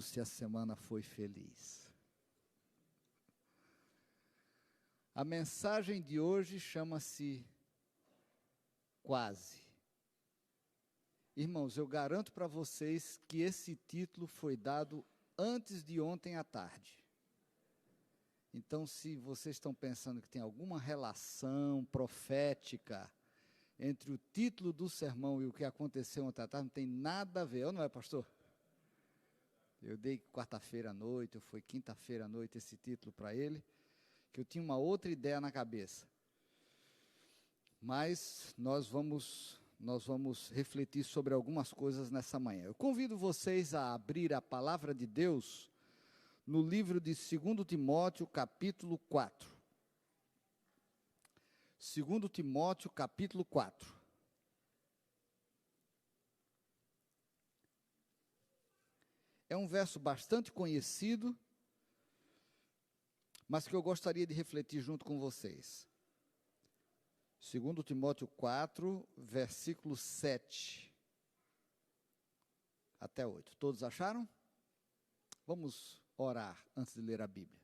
pergunto se a semana foi feliz. A mensagem de hoje chama-se Quase. Irmãos, eu garanto para vocês que esse título foi dado antes de ontem à tarde. Então, se vocês estão pensando que tem alguma relação profética entre o título do sermão e o que aconteceu ontem à tarde, não tem nada a ver, ou não é, pastor? Eu dei quarta-feira à noite, ou foi quinta-feira à noite esse título para ele, que eu tinha uma outra ideia na cabeça. Mas nós vamos refletir sobre algumas coisas nessa manhã. Eu convido vocês a abrir a palavra de Deus no livro de 2 Timóteo, capítulo 4. 2 Timóteo, capítulo 4. É um verso bastante conhecido, mas que eu gostaria de refletir junto com vocês. 2 Timóteo 4, versículo 7 até 8. Todos acharam? Vamos orar antes de ler a Bíblia.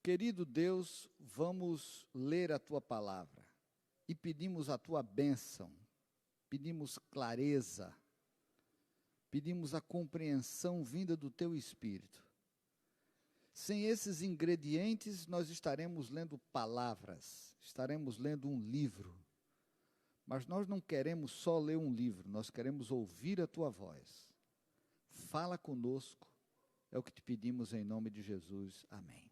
Querido Deus, vamos ler a Tua palavra e pedimos a Tua bênção, pedimos clareza, pedimos a compreensão vinda do Teu Espírito. Sem esses ingredientes, nós estaremos lendo palavras, estaremos lendo um livro. Mas nós não queremos só ler um livro, nós queremos ouvir a Tua voz. Fala conosco, é o que te pedimos em nome de Jesus. Amém.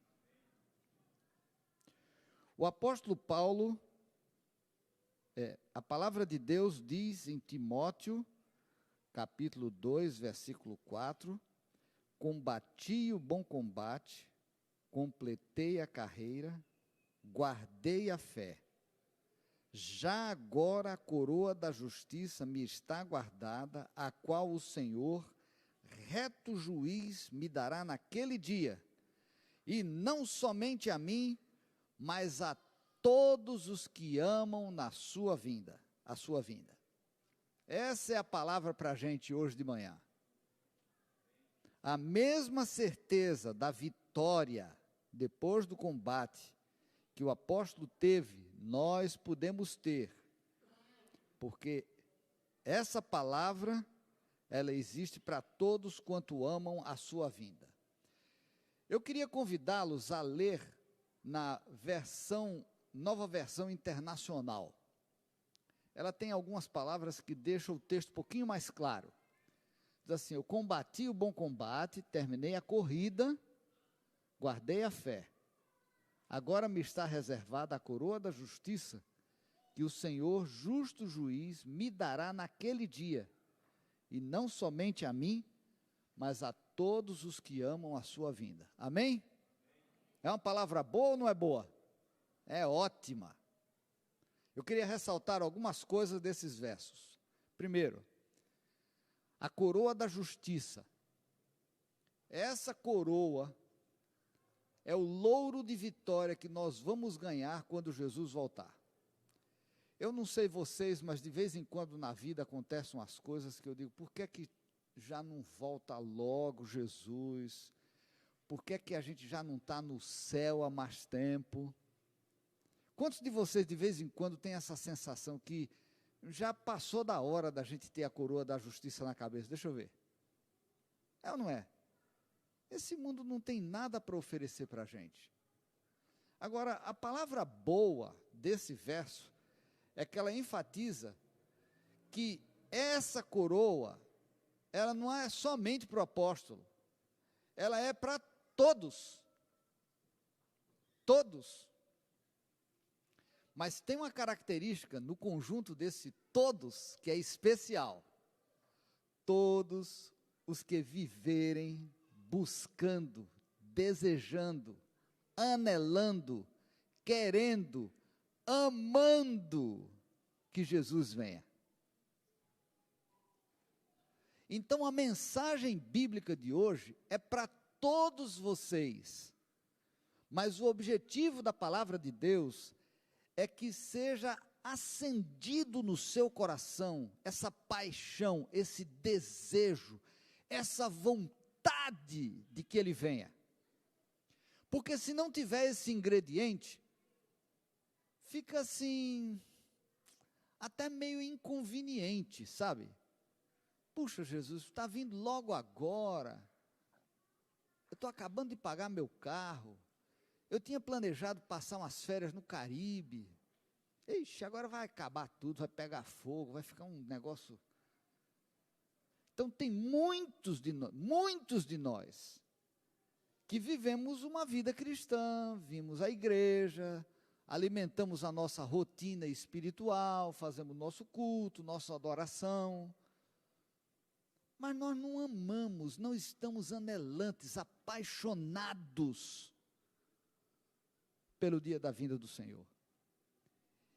O apóstolo Paulo, a palavra de Deus diz em Timóteo, capítulo 2, versículo 4, combati o bom combate, completei a carreira, guardei a fé. Já agora a coroa da justiça me está guardada, a qual o Senhor, reto juiz, me dará naquele dia, e não somente a mim, mas a todos os que amam a sua vinda. Essa é a palavra para a gente hoje de manhã. A mesma certeza da vitória depois do combate que o apóstolo teve, nós podemos ter, porque essa palavra, ela existe para todos quanto amam a sua vinda. Eu queria convidá-los a ler na nova versão internacional. Ela tem algumas palavras que deixam o texto um pouquinho mais claro. Diz assim: eu combati o bom combate, terminei a corrida, guardei a fé. Agora me está reservada a coroa da justiça, que o Senhor, justo juiz, me dará naquele dia, e não somente a mim, mas a todos os que amam a sua vinda. Amém? É uma palavra boa ou não é boa? É ótima. Eu queria ressaltar algumas coisas desses versos. Primeiro, a coroa da justiça. Essa coroa é o louro de vitória que nós vamos ganhar quando Jesus voltar. Eu não sei vocês, mas de vez em quando na vida acontecem umas coisas que eu digo: por que é que já não volta logo Jesus? Por que é que a gente já não está no céu há mais tempo? Quantos de vocês de vez em quando têm essa sensação que já passou da hora da gente ter a coroa da justiça na cabeça? Deixa eu ver. É ou não é? Esse mundo não tem nada para oferecer para a gente. Agora, a palavra boa desse verso é que ela enfatiza que essa coroa, ela não é somente para o apóstolo, ela é para todos. Todos. Mas tem uma característica no conjunto desse todos que é especial. Todos os que viverem buscando, desejando, anelando, querendo, amando que Jesus venha. Então a mensagem bíblica de hoje é para todos vocês, mas o objetivo da palavra de Deus é que seja acendido no seu coração essa paixão, esse desejo, essa vontade vontade de que ele venha. Porque se não tiver esse ingrediente, fica assim, até meio inconveniente, sabe? Puxa, Jesus, está vindo logo agora. Eu estou acabando de pagar meu carro. Eu tinha planejado passar umas férias no Caribe. Ixi, agora vai acabar tudo, vai pegar fogo, vai ficar um negócio. Então tem muitos de nós que vivemos uma vida cristã, vimos a igreja, alimentamos a nossa rotina espiritual, fazemos nosso culto, nossa adoração, mas nós não amamos, não estamos anelantes, apaixonados pelo dia da vinda do Senhor.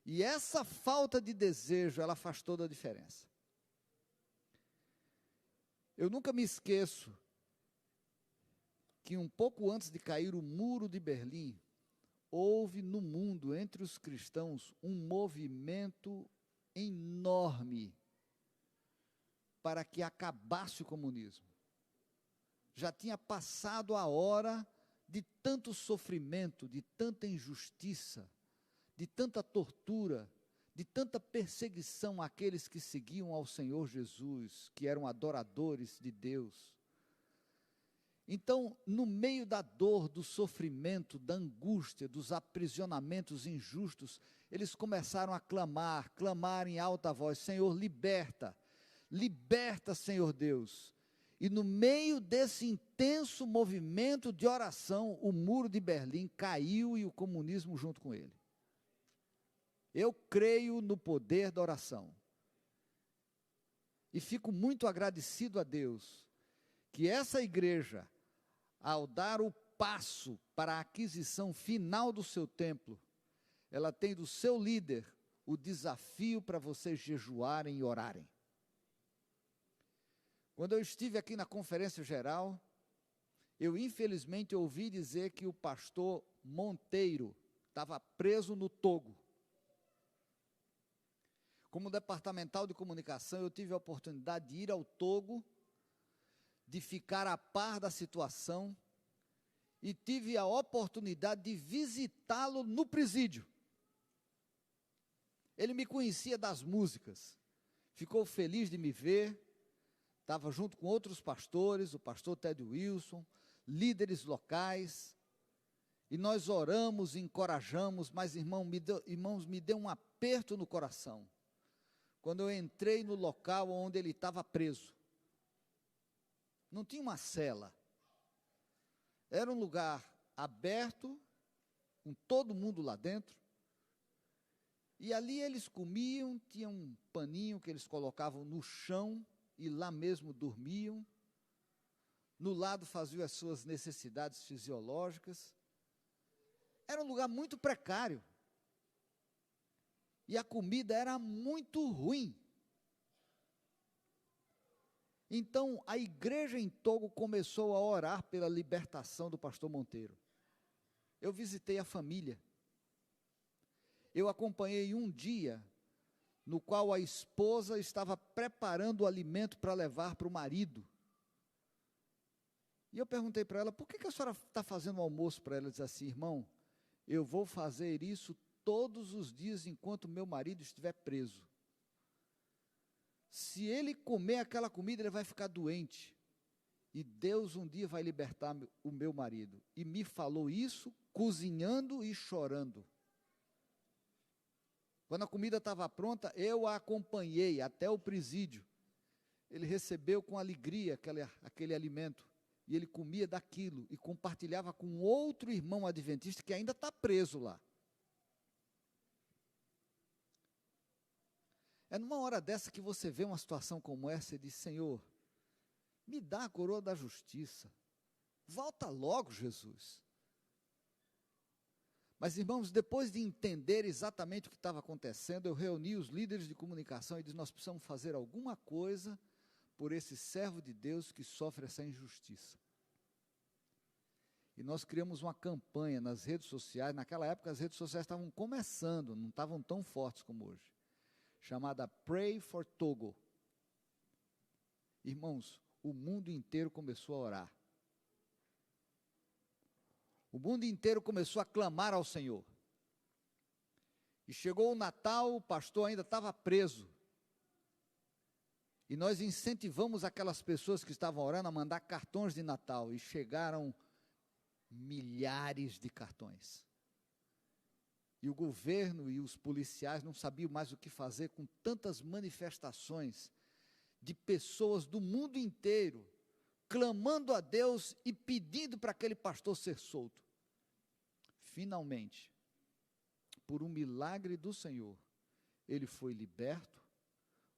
E essa falta de desejo, ela faz toda a diferença. Eu nunca me esqueço que um pouco antes de cair o muro de Berlim, houve no mundo, entre os cristãos, um movimento enorme para que acabasse o comunismo. Já tinha passado a hora de tanto sofrimento, de tanta injustiça, de tanta tortura, de tanta perseguição àqueles que seguiam ao Senhor Jesus, que eram adoradores de Deus. Então, no meio da dor, do sofrimento, da angústia, dos aprisionamentos injustos, eles começaram a clamar em alta voz: Senhor, liberta, liberta, Senhor Deus. E no meio desse intenso movimento de oração, o muro de Berlim caiu e o comunismo junto com ele. Eu creio no poder da oração. E fico muito agradecido a Deus, que essa igreja, ao dar o passo para a aquisição final do seu templo, ela tem do seu líder o desafio para vocês jejuarem e orarem. Quando eu estive aqui na conferência geral, eu infelizmente ouvi dizer que o pastor Monteiro estava preso no Togo. Como departamental de comunicação, eu tive a oportunidade de ir ao Togo, de ficar a par da situação, e tive a oportunidade de visitá-lo no presídio. Ele me conhecia das músicas, ficou feliz de me ver, estava junto com outros pastores, o pastor Ted Wilson, líderes locais, e nós oramos e encorajamos, mas irmãos, me deu um aperto no coração, quando eu entrei no local onde ele estava preso. Não tinha uma cela, era um lugar aberto, com todo mundo lá dentro, e ali eles comiam, tinha um paninho que eles colocavam no chão, e lá mesmo dormiam, no lado faziam as suas necessidades fisiológicas. Era um lugar muito precário, e a comida era muito ruim. Então, a igreja em Togo começou a orar pela libertação do pastor Monteiro. Eu visitei a família. Eu acompanhei um dia no qual a esposa estava preparando o alimento para levar para o marido. E eu perguntei para ela: por que a senhora está fazendo o almoço para ela? Ela disse assim: irmão, eu vou fazer isso todos os dias enquanto meu marido estiver preso. Se ele comer aquela comida, ele vai ficar doente. E Deus um dia vai libertar o meu marido. E me falou isso cozinhando e chorando. Quando a comida estava pronta, eu a acompanhei até o presídio. Ele recebeu com alegria aquele alimento. E ele comia daquilo e compartilhava com outro irmão adventista que ainda está preso lá. É numa hora dessa que você vê uma situação como essa e diz: Senhor, me dá a coroa da justiça. Volta logo, Jesus. Mas, irmãos, depois de entender exatamente o que estava acontecendo, eu reuni os líderes de comunicação e disse: nós precisamos fazer alguma coisa por esse servo de Deus que sofre essa injustiça. E nós criamos uma campanha nas redes sociais. Naquela época as redes sociais estavam começando, não estavam tão fortes como hoje, chamada Pray for Togo. Irmãos, o mundo inteiro começou a orar. O mundo inteiro começou a clamar ao Senhor. E chegou o Natal, o pastor ainda estava preso. E nós incentivamos aquelas pessoas que estavam orando a mandar cartões de Natal. E chegaram milhares de cartões. E o governo e os policiais não sabiam mais o que fazer com tantas manifestações de pessoas do mundo inteiro, clamando a Deus e pedindo para aquele pastor ser solto. Finalmente, por um milagre do Senhor, ele foi liberto,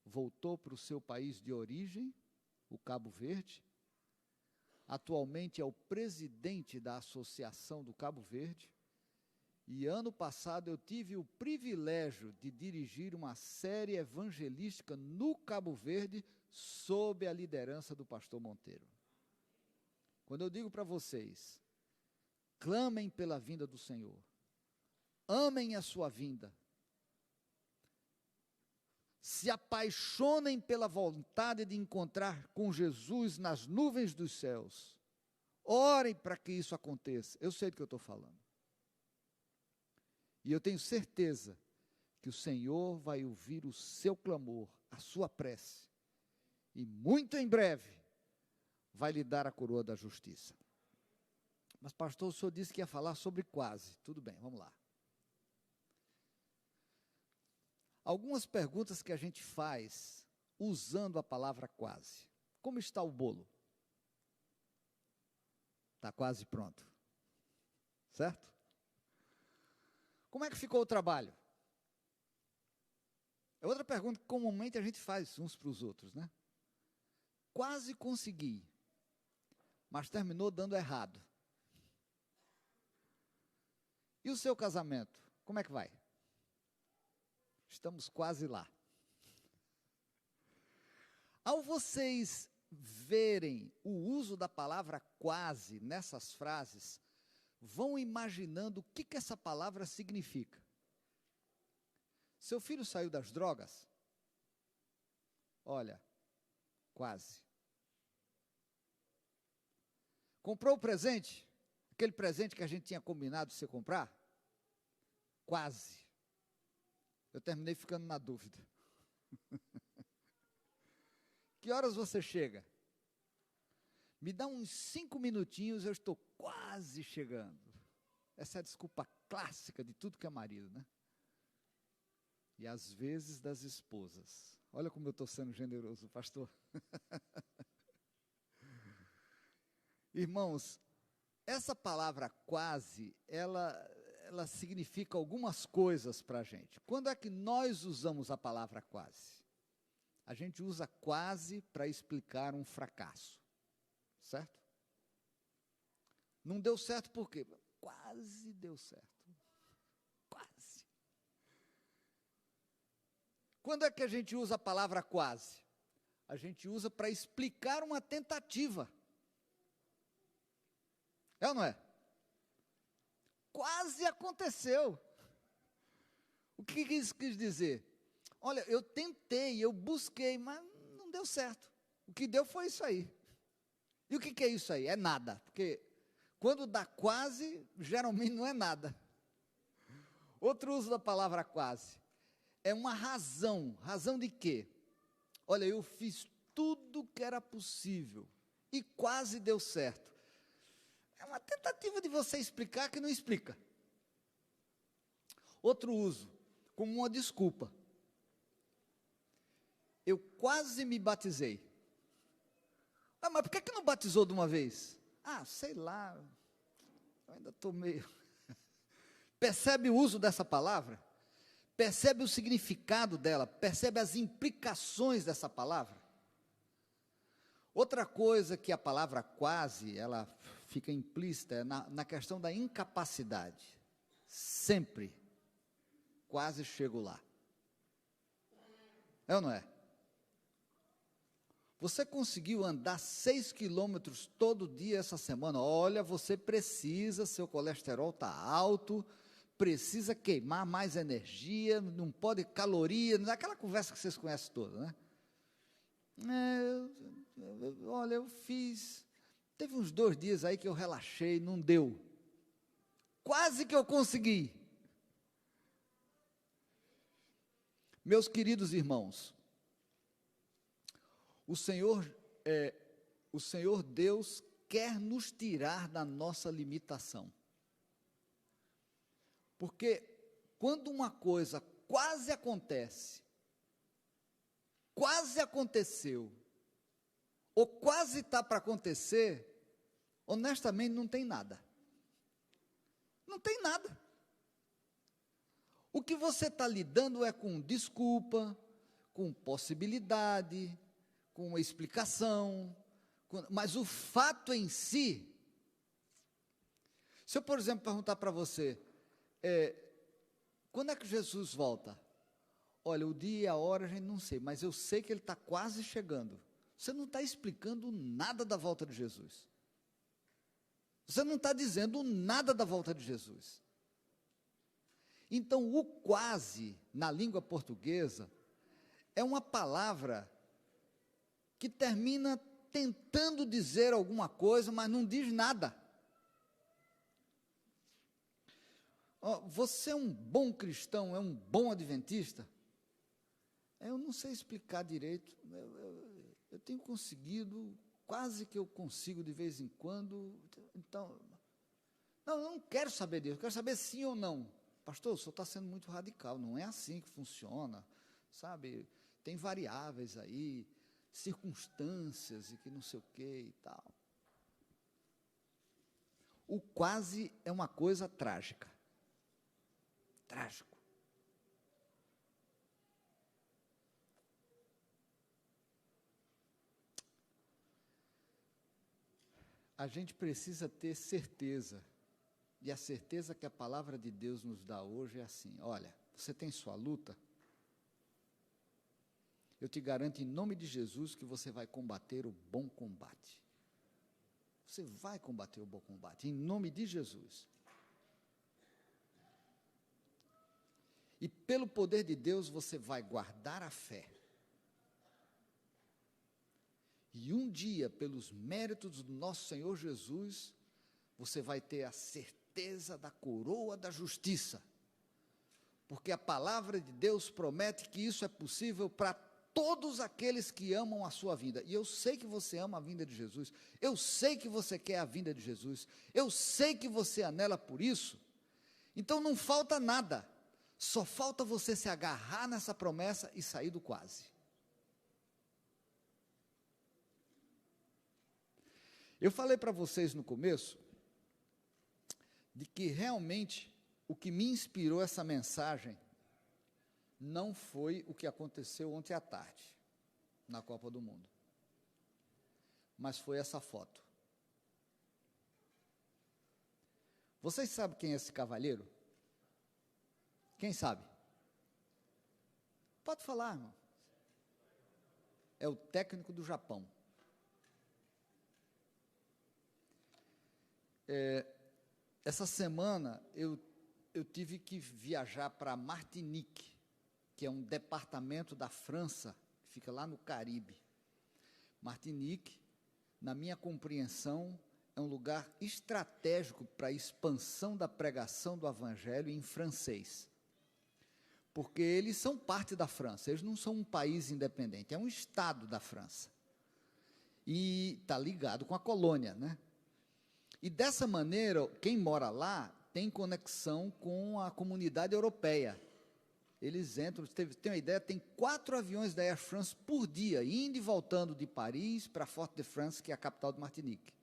voltou para o seu país de origem, o Cabo Verde. Atualmente é o presidente da Associação do Cabo Verde. E ano passado eu tive o privilégio de dirigir uma série evangelística no Cabo Verde, sob a liderança do pastor Monteiro. Quando eu digo para vocês, clamem pela vinda do Senhor, amem a sua vinda, se apaixonem pela vontade de encontrar com Jesus nas nuvens dos céus, orem para que isso aconteça. Eu sei do que eu estou falando. E eu tenho certeza que o Senhor vai ouvir o seu clamor, a sua prece, e muito em breve vai lhe dar a coroa da justiça. Mas pastor, o senhor disse que ia falar sobre quase. Tudo bem, vamos lá. Algumas perguntas que a gente faz usando a palavra quase. Como está o bolo? Está quase pronto. Certo? Como é que ficou o trabalho? É outra pergunta que comumente a gente faz uns para os outros, né? Quase consegui, mas terminou dando errado. E o seu casamento? Como é que vai? Estamos quase lá. Ao vocês verem o uso da palavra quase nessas frases, vão imaginando o que essa palavra significa. Seu filho saiu das drogas? Olha, quase. Comprou o presente? Aquele presente que a gente tinha combinado de você comprar? Quase. Eu terminei ficando na dúvida. Que horas você chega? Me dá uns 5 minutinhos, eu estou quase chegando. Essa é a desculpa clássica de tudo que é marido, né? E às vezes das esposas. Olha como eu estou sendo generoso, pastor. Irmãos, essa palavra quase, ela significa algumas coisas para a gente. Quando é que nós usamos a palavra quase? A gente usa quase para explicar um fracasso. Certo? Não deu certo por quê? Quase deu certo. Quase. Quando é que a gente usa a palavra quase? A gente usa para explicar uma tentativa. É ou não é? Quase aconteceu. O que isso quis dizer? Olha, eu tentei, eu busquei, mas não deu certo. O que deu foi isso aí. E o que é isso aí? É nada, porque quando dá quase, geralmente não é nada. Outro uso da palavra quase, é uma razão. Razão de quê? Olha, eu fiz tudo que era possível e quase deu certo. É uma tentativa de você explicar que não explica. Outro uso, como uma desculpa. Eu quase me batizei. Ah, mas por que não batizou de uma vez? Ah, sei lá, eu ainda estou meio... Percebe o uso dessa palavra? Percebe o significado dela? Percebe as implicações dessa palavra? Outra coisa que a palavra quase, ela fica implícita é na questão da incapacidade. Sempre, quase chego lá. É ou não é? Você conseguiu andar 6 quilômetros todo dia essa semana? Olha, você precisa, seu colesterol está alto, precisa queimar mais energia, não pode caloria, aquela conversa que vocês conhecem toda, né? Olha, eu fiz, teve uns 2 dias aí que eu relaxei, não deu. quase que eu consegui. Meus queridos irmãos, o Senhor Deus quer nos tirar da nossa limitação. Porque quando uma coisa quase acontece, quase aconteceu, ou quase está para acontecer, honestamente não tem nada. Não tem nada. O que você está lidando é com desculpa, com possibilidade, com explicação, mas o fato em si, se eu, por exemplo, perguntar para você, quando é que Jesus volta? Olha, o dia e a hora a gente não sei, mas eu sei que ele está quase chegando. Você não está explicando nada da volta de Jesus. Você não está dizendo nada da volta de Jesus. Então, o quase, na língua portuguesa, é uma palavra que termina tentando dizer alguma coisa, mas não diz nada. Você é um bom cristão, é um bom adventista? Eu não sei explicar direito, eu tenho conseguido, quase que eu consigo de vez em quando, então, não, eu não quero saber disso, eu quero saber sim ou não. Pastor, o senhor está sendo muito radical, não é assim que funciona, sabe, tem variáveis aí, circunstâncias e que não sei o que e tal. O quase é uma coisa trágica. Trágico. A gente precisa ter certeza, e a certeza que a palavra de Deus nos dá hoje é assim: olha, você tem sua luta, eu te garanto em nome de Jesus que você vai combater o bom combate. Você vai combater o bom combate, em nome de Jesus. E pelo poder de Deus você vai guardar a fé. E um dia, pelos méritos do nosso Senhor Jesus, você vai ter a certeza da coroa da justiça. Porque a palavra de Deus promete que isso é possível para todos aqueles que amam a sua vinda. E eu sei que você ama a vinda de Jesus. Eu sei que você quer a vinda de Jesus. Eu sei que você anela por isso. Então não falta nada. Só falta você se agarrar nessa promessa e sair do quase. Eu falei para vocês no começo de que realmente o que me inspirou essa mensagem não foi o que aconteceu ontem à tarde, na Copa do Mundo, mas foi essa foto. Vocês sabem quem é esse cavalheiro? Quem sabe? Pode falar, irmão. É o técnico do Japão. Essa semana eu tive que viajar para Martinique, que é um departamento da França, que fica lá no Caribe. Martinique, na minha compreensão, é um lugar estratégico para a expansão da pregação do Evangelho em francês. Porque eles são parte da França, eles não são um país independente, é um estado da França. E está ligado com a colônia, né? E dessa maneira, quem mora lá tem conexão com a comunidade europeia. Eles entram, tem uma ideia, tem 4 aviões da Air France por dia, indo e voltando de Paris para Fort-de-France, que é a capital de Martinique.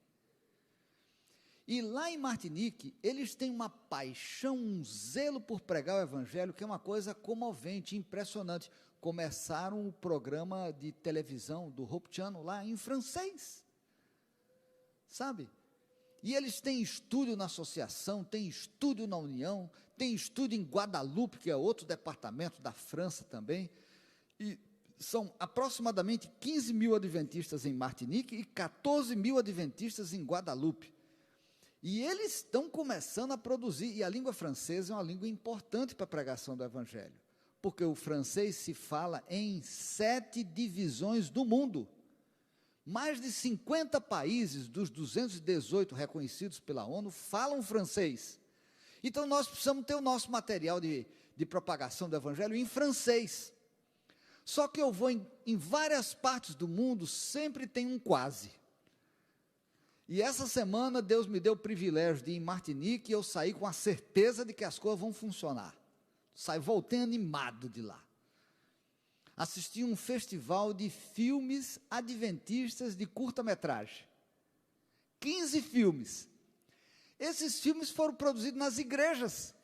E lá em Martinique, eles têm uma paixão, um zelo por pregar o Evangelho, que é uma coisa comovente, impressionante. Começaram o programa de televisão do Hope Channel lá em francês, sabe? E eles têm estúdio na associação, têm estúdio na União, tem estúdio em Guadalupe, que é outro departamento da França também, e são aproximadamente 15 mil adventistas em Martinique e 14 mil adventistas em Guadalupe. E eles estão começando a produzir, e a língua francesa é uma língua importante para a pregação do Evangelho, porque o francês se fala em 7 divisões do mundo. Mais de 50 países dos 218 reconhecidos pela ONU falam francês. Então nós precisamos ter o nosso material de propagação do Evangelho em francês. Só que eu vou em várias partes do mundo, sempre tem um quase. E essa semana Deus me deu o privilégio de ir em Martinique e eu saí com a certeza de que as coisas vão funcionar. Voltei animado de lá. Assisti um festival de filmes adventistas de curta-metragem. 15 filmes. Esses filmes foram produzidos nas igrejas.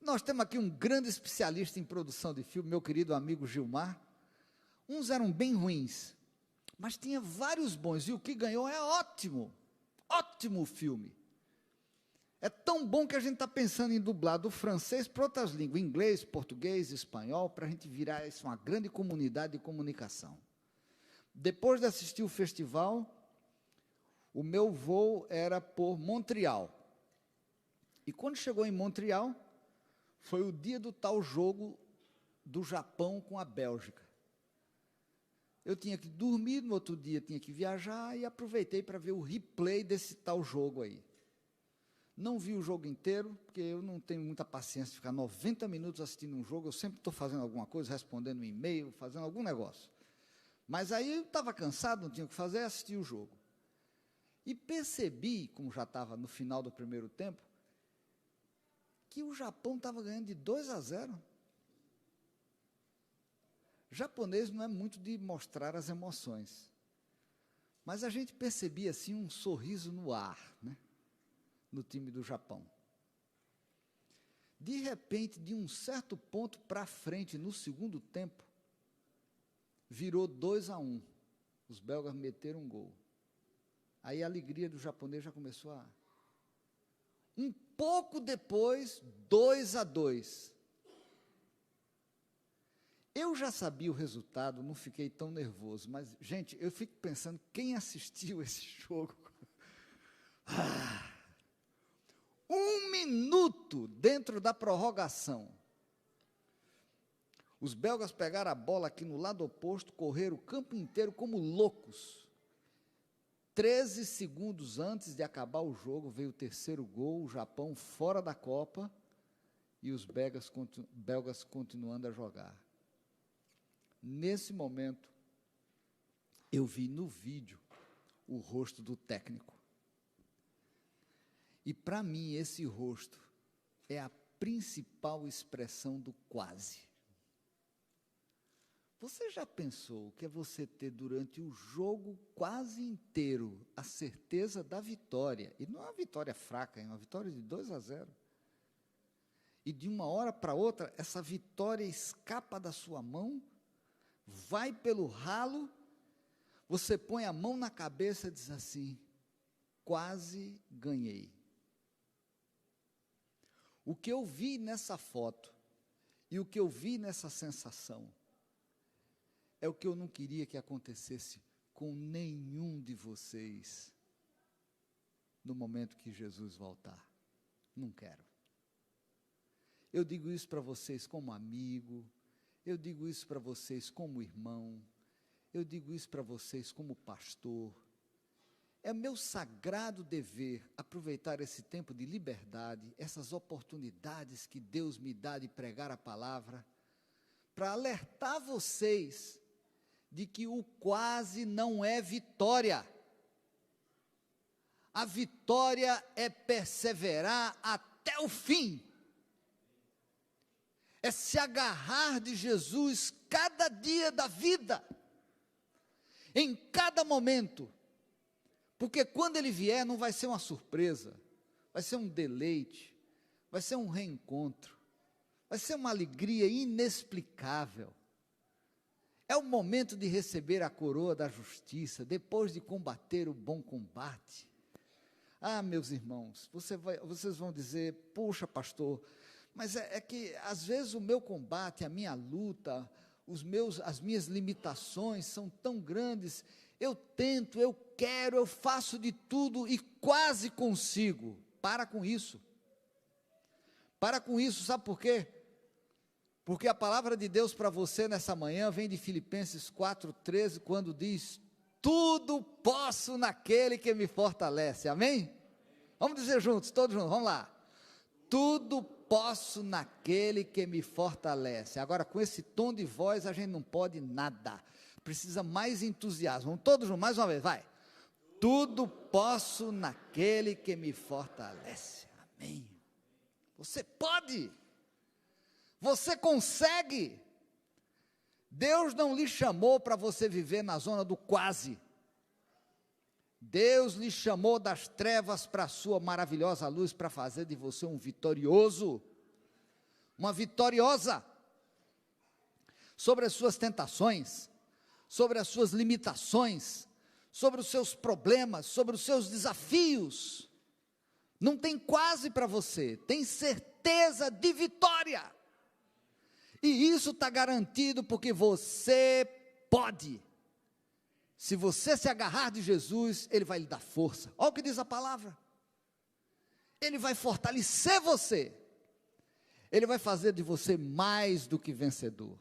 Nós temos aqui um grande especialista em produção de filme, meu querido amigo Gilmar. Uns eram bem ruins, mas tinha vários bons, e o que ganhou é ótimo, ótimo filme. É tão bom que a gente está pensando em dublar do francês para outras línguas, inglês, português, espanhol, para a gente virar isso uma grande comunidade de comunicação. Depois de assistir o festival, o meu voo era por Montreal. E quando chegou em Montreal, foi o dia do tal jogo do Japão com a Bélgica. Eu tinha que dormir, no outro dia tinha que viajar, e aproveitei para ver o replay desse tal jogo aí. Não vi o jogo inteiro, porque eu não tenho muita paciência de ficar 90 minutos assistindo um jogo, eu sempre estou fazendo alguma coisa, respondendo um e-mail, fazendo algum negócio. Mas aí eu estava cansado, não tinha o que fazer, assisti o jogo. E percebi, como já estava no final do primeiro tempo, que o Japão estava ganhando de 2-0. Japonês não é muito de mostrar as emoções, mas a gente percebia assim um sorriso no ar, né, no time do Japão. De repente, de um certo ponto para frente, no segundo tempo, virou 2-1. Os belgas meteram um gol. Aí a alegria do japonês já começou a... Um pouco depois, 2-2. Eu já sabia o resultado, não fiquei tão nervoso, mas, gente, eu fico pensando, quem assistiu esse jogo? 1 minuto dentro da prorrogação. Os belgas pegaram a bola aqui no lado oposto, correram o campo inteiro como loucos. 13 segundos antes de acabar o jogo, veio o terceiro gol, o Japão fora da Copa, e os belgas continuando a jogar. Nesse momento, eu vi no vídeo o rosto do técnico. E para mim, esse rosto é a principal expressão do quase. Você já pensou que é você ter durante o jogo quase inteiro a certeza da vitória, e não é uma vitória fraca, é uma vitória de 2-0, e de uma hora para outra, essa vitória escapa da sua mão, vai pelo ralo, você põe a mão na cabeça e diz assim, quase ganhei. O que eu vi nessa foto, e o que eu vi nessa sensação, é o que eu não queria que acontecesse com nenhum de vocês, no momento que Jesus voltar. Não quero. Eu digo isso para vocês como amigo, eu digo isso para vocês como irmão, eu digo isso para vocês como pastor. É meu sagrado dever aproveitar esse tempo de liberdade, essas oportunidades que Deus me dá de pregar a palavra, para alertar vocês de que o quase não é vitória. A vitória é perseverar até o fim. É se agarrar de Jesus cada dia da vida, em cada momento, porque quando Ele vier não vai ser uma surpresa, vai ser um deleite, vai ser um reencontro, vai ser uma alegria inexplicável. É o momento de receber a coroa da justiça, depois de combater o bom combate. Ah, meus irmãos, vocês vão dizer, puxa pastor, mas é que às vezes o meu combate, a minha luta, as minhas limitações são tão grandes, eu tento, eu quero, eu faço de tudo e quase consigo. Para com isso. Para com isso, sabe por quê? Porque a palavra de Deus para você nessa manhã vem de Filipenses 4,13, quando diz, tudo posso naquele que me fortalece, amém? Vamos dizer juntos, todos juntos, vamos lá. tudo posso naquele que me fortalece. Agora, com esse tom de voz, a gente não pode nada. Precisa mais entusiasmo. Vamos todos juntos, mais uma vez, vai. Tudo posso naquele que me fortalece. Amém. Você pode. Você consegue. Deus não lhe chamou para você viver na zona do quase. Deus lhe chamou das trevas para a sua maravilhosa luz, para fazer de você um vitorioso, uma vitoriosa, sobre as suas tentações, sobre as suas limitações, sobre os seus problemas, sobre os seus desafios. Não tem quase para você, tem certeza de vitória, e isso está garantido porque você pode. Se você se agarrar de Jesus, Ele vai lhe dar força. Olha o que diz a palavra. Ele vai fortalecer você. Ele vai fazer de você mais do que vencedor.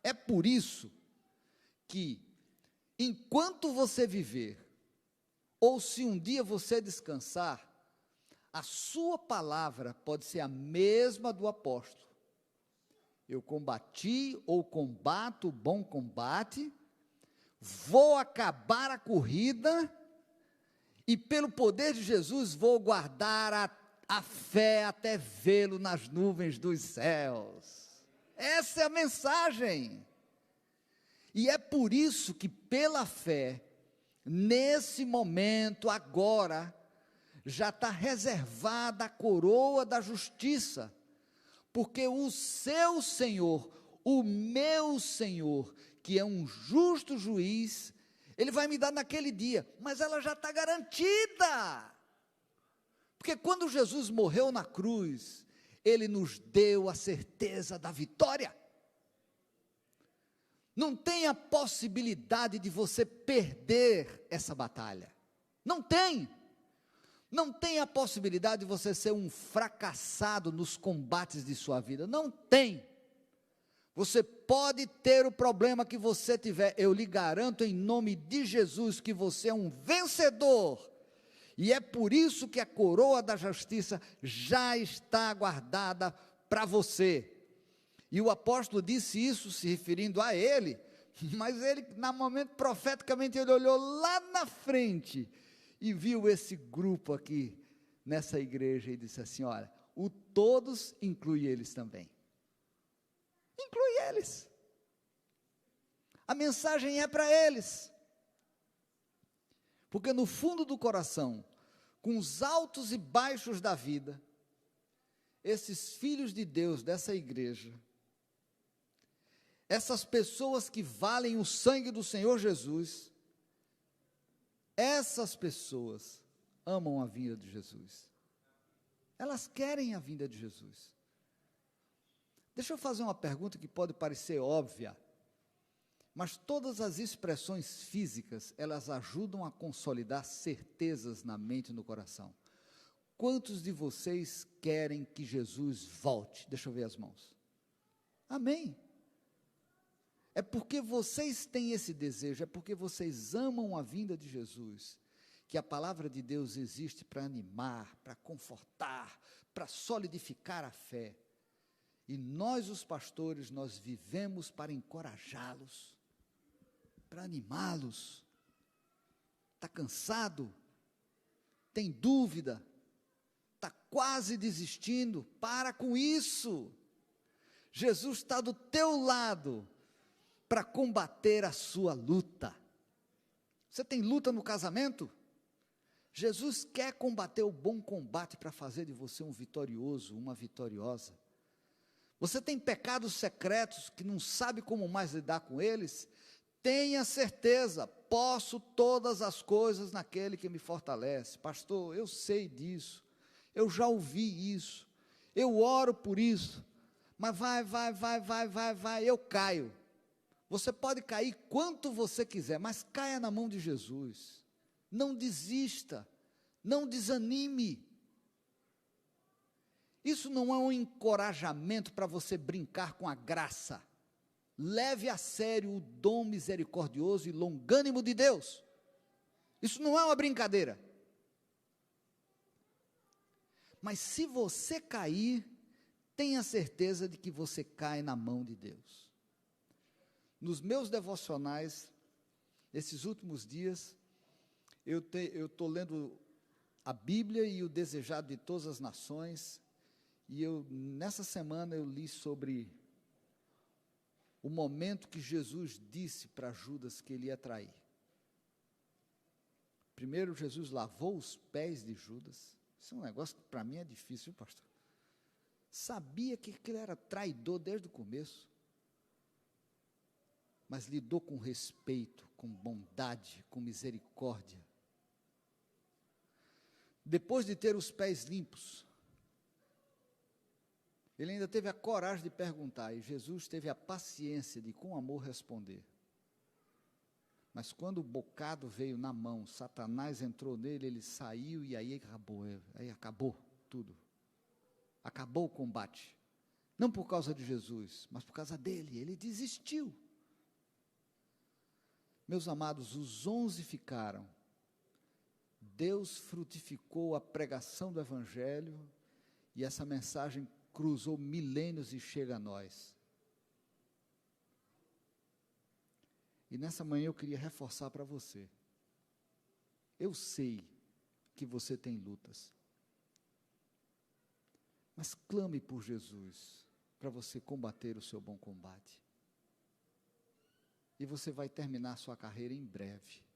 É por isso que, enquanto você viver, ou se um dia você descansar, a sua palavra pode ser a mesma do apóstolo. Eu combati ou combato o bom combate, vou acabar a corrida, e pelo poder de Jesus vou guardar a fé até vê-lo nas nuvens dos céus. Essa é a mensagem. E é por isso que pela fé, nesse momento, agora, já está reservada a coroa da justiça, porque o seu Senhor, o meu Senhor, que é um justo juiz, Ele vai me dar naquele dia, mas ela já está garantida, porque quando Jesus morreu na cruz, Ele nos deu a certeza da vitória. Não tem a possibilidade de você perder essa batalha, não tem. Não tem a possibilidade de você ser um fracassado nos combates de sua vida, não tem. Você pode ter o problema que você tiver, eu lhe garanto em nome de Jesus que você é um vencedor, e é por isso que a coroa da justiça já está guardada para você. E o apóstolo disse isso se referindo a ele, mas ele, no momento profeticamente, ele olhou lá na frente, e viu esse grupo aqui, nessa igreja, e disse assim, olha, o todos inclui eles também. Inclui eles. A mensagem é para eles. Porque no fundo do coração, com os altos e baixos da vida, esses filhos de Deus dessa igreja, essas pessoas que valem o sangue do Senhor Jesus, essas pessoas amam a vinda de Jesus. Elas querem a vinda de Jesus. Deixa eu fazer uma pergunta que pode parecer óbvia, mas todas as expressões físicas, elas ajudam a consolidar certezas na mente e no coração. Quantos de vocês querem que Jesus volte? Deixa eu ver as mãos. Amém. É porque vocês têm esse desejo, é porque vocês amam a vinda de Jesus, que a palavra de Deus existe para animar, para confortar, para solidificar a fé. E nós, os pastores, nós vivemos para encorajá-los, para animá-los. Está cansado? Tem dúvida? Está quase desistindo? Para com isso. Jesus está do teu lado, para combater a sua luta. Você tem luta no casamento? Jesus quer combater o bom combate para fazer de você um vitorioso, uma vitoriosa. Você tem pecados secretos que não sabe como mais lidar com eles? Tenha certeza, posso todas as coisas naquele que me fortalece. Pastor, eu sei disso, eu já ouvi isso, eu oro por isso, mas vai, eu caio. Você pode cair quanto você quiser, mas caia na mão de Jesus. Não desista, não desanime. Isso não é um encorajamento para você brincar com a graça. Leve a sério o dom misericordioso e longânimo de Deus. Isso não é uma brincadeira. Mas se você cair, tenha certeza de que você cai na mão de Deus. Nos meus devocionais, esses últimos dias, eu estou lendo a Bíblia e o Desejado de Todas as Nações, e nessa semana eu li sobre o momento que Jesus disse para Judas que ele ia trair. Primeiro, Jesus lavou os pés de Judas. Isso é um negócio que para mim é difícil, viu, pastor? Sabia que ele era traidor desde o começo, mas lidou com respeito, com bondade, com misericórdia. Depois de ter os pés limpos, ele ainda teve a coragem de perguntar, e Jesus teve a paciência de, com amor, responder. Mas quando o bocado veio na mão, Satanás entrou nele, ele saiu e aí acabou tudo. Acabou o combate. Não por causa de Jesus, mas por causa dele, ele desistiu. Meus amados, os 11 ficaram. Deus frutificou a pregação do Evangelho e essa mensagem cruzou milênios e chega a nós. E nessa manhã eu queria reforçar para você. Eu sei que você tem lutas. Mas clame por Jesus para você combater o seu bom combate. E você vai terminar sua carreira em breve,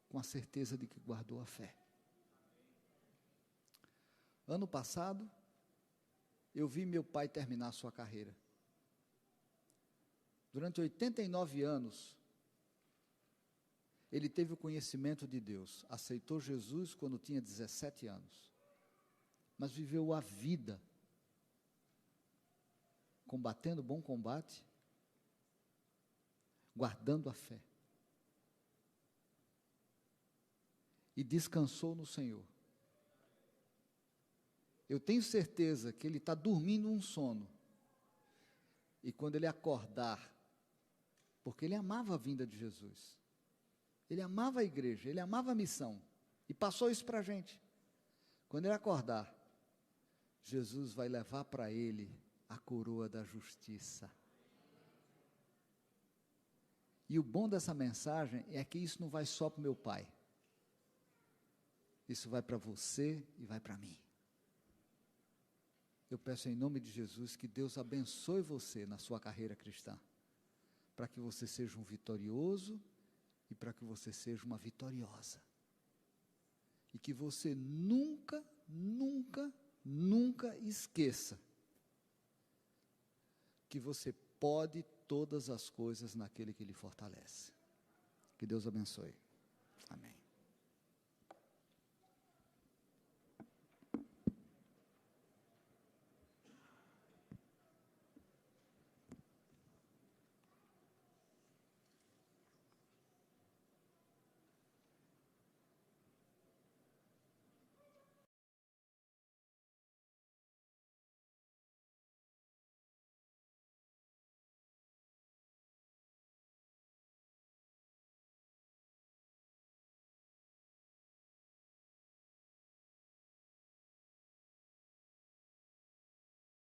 com a certeza de que guardou a fé. Ano passado, eu vi meu pai terminar sua carreira. Durante 89 anos, ele teve o conhecimento de Deus, aceitou Jesus quando tinha 17 anos, mas viveu a vida, combatendo o bom combate, guardando a fé, e descansou no Senhor. Eu tenho certeza que ele está dormindo um sono, e quando ele acordar, porque ele amava a vinda de Jesus, ele amava a igreja, ele amava a missão, e passou isso para a gente. Quando ele acordar, Jesus vai levar para ele a coroa da justiça. E o bom dessa mensagem é que isso não vai só para o meu pai, isso vai para você e vai para mim. Eu peço em nome de Jesus que Deus abençoe você na sua carreira cristã, para que você seja um vitorioso e para que você seja uma vitoriosa. E que você nunca, nunca, nunca esqueça que você pode todas as coisas naquele que lhe fortalece. Que Deus abençoe. Amém.